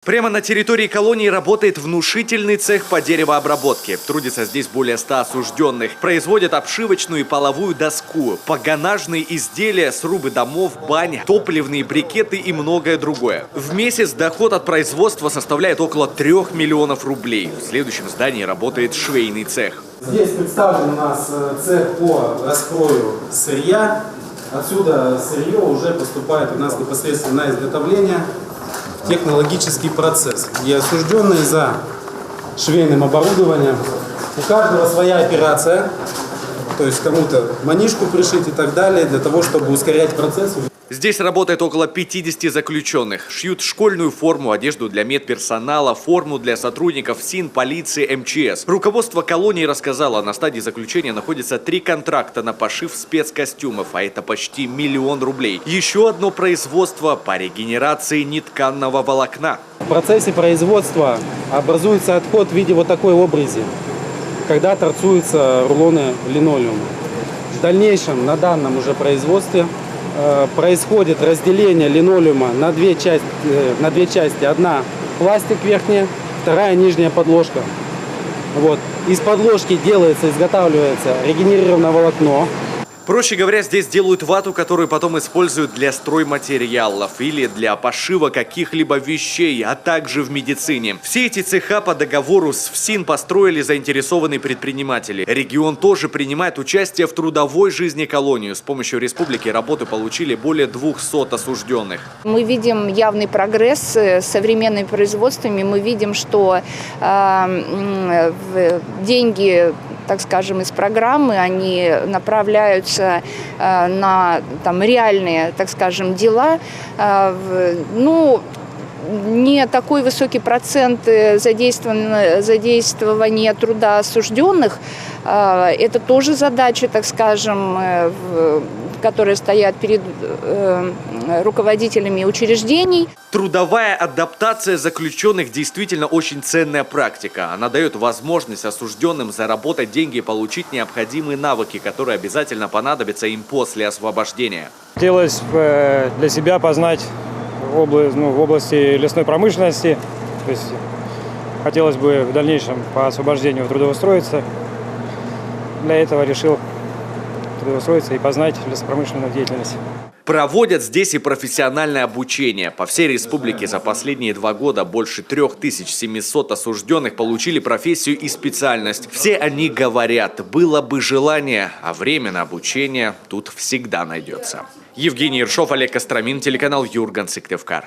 Прямо на территории колонии работает внушительный цех по деревообработке. Трудится здесь более 100 осужденных. Производят обшивочную и половую доску, погонажные изделия, срубы домов, бань, топливные брикеты и многое другое. В месяц доход от производства составляет около 3 миллионов рублей. В следующем здании работает швейный цех. Здесь представлен у нас цех по раскрою сырья. Отсюда сырье уже поступает у нас непосредственно на изготовление. Технологический процесс, где осужденные за швейным оборудованием. У каждого своя операция, то есть кому-то манишку пришить и так далее, для того, чтобы ускорять процесс. Здесь работает около 50 заключенных. Шьют школьную форму, одежду для медперсонала, форму для сотрудников СИН, полиции, МЧС. Руководство колонии рассказало, на стадии заключения находится 3 контракта на пошив спецкостюмов, а это почти 1 миллион рублей. Еще одно производство по регенерации нетканного волокна. В процессе производства образуется отход в виде вот такой обрези, когда торцуются рулоны линолеума. В дальнейшем на данном уже производстве происходит разделение линолеума на две части. Одна пластик верхняя, вторая нижняя подложка. Вот. Из подложки изготавливается регенерированное волокно. Проще говоря, здесь делают вату, которую потом используют для стройматериалов или для пошива каких-либо вещей, а также в медицине. Все эти цеха по договору с ФСИН построили заинтересованные предприниматели. Регион тоже принимает участие в трудовой жизни колонии. С помощью республики работу получили более 200 осужденных. Мы видим явный прогресс с современными производствами. Мы видим, что деньги, так скажем, из программы, они направляются на реальные, так скажем, дела. Не такой высокий процент задействования труда осужденных. Это тоже задача, так скажем, которые стоят перед руководителями учреждений. Трудовая адаптация заключенных действительно очень ценная практика. Она дает возможность осужденным заработать деньги и получить необходимые навыки, которые обязательно понадобятся им после освобождения. Хотелось для себя познать в области лесной промышленности. То есть хотелось бы в дальнейшем по освобождению трудоустроиться. Для этого решил трудоустроиться и познать лесопромышленную деятельность. Проводят здесь и профессиональное обучение. По всей республике за последние 2 года больше 3700 осужденных получили профессию и специальность. Все они говорят, было бы желание, а время на обучение тут всегда найдется. Евгений Ершов, Олег Костромин, телеканал Юрган, Сыктывкар.